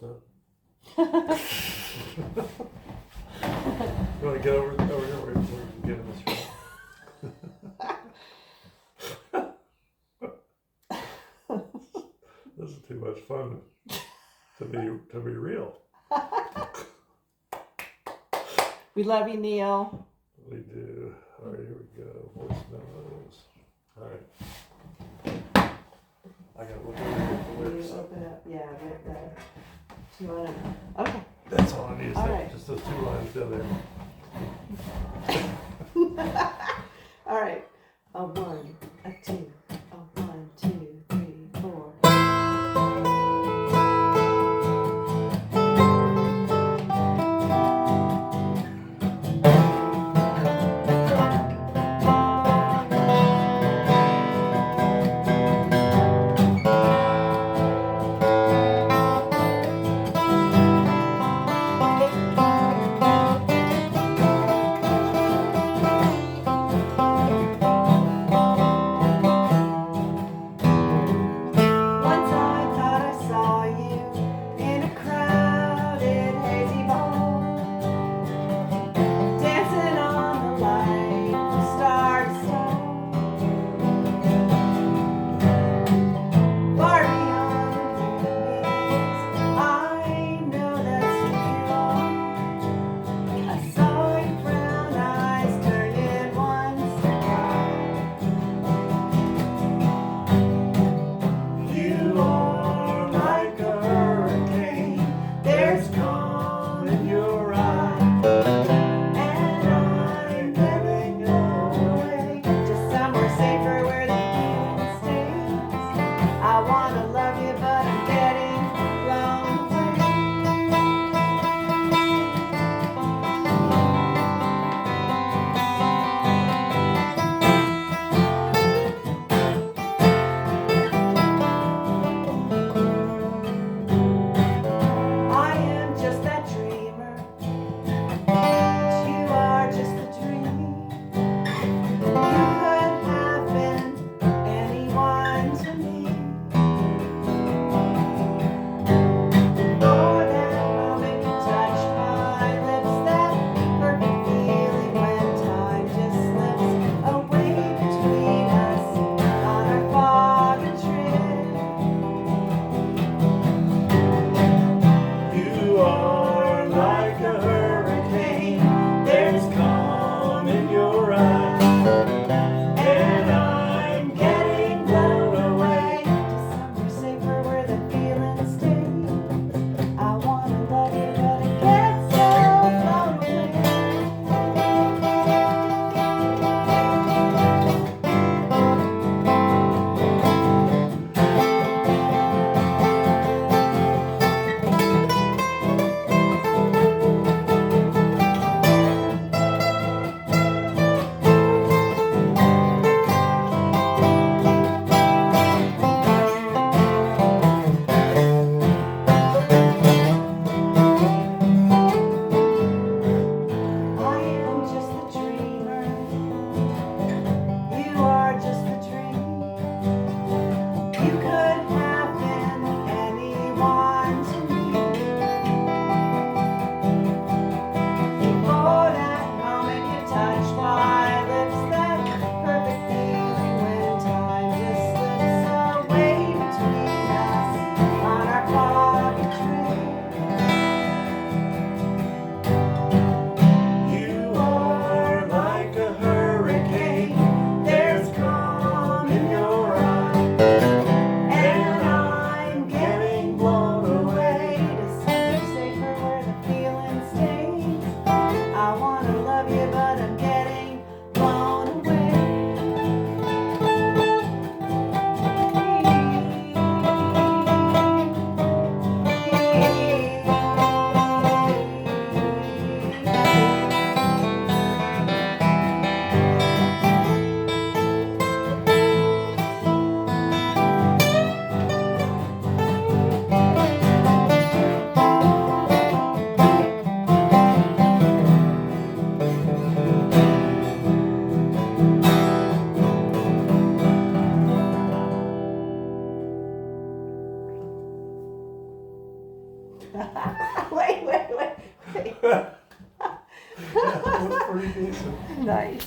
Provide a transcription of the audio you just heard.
stuff. You want to get over here where you can get in this room? This is too much fun to be real. We love you, Neil. We do. All right, here we go. Voice memos. All right. I gotta look over the lyrics. You open up, yeah, with the 2 lines. Okay. That's all I need is All that, right. just those 2 lines down there. All right. A 1, a 2, a 1, 2, 3, 4. Wait. Yeah, that was pretty decent. Nice.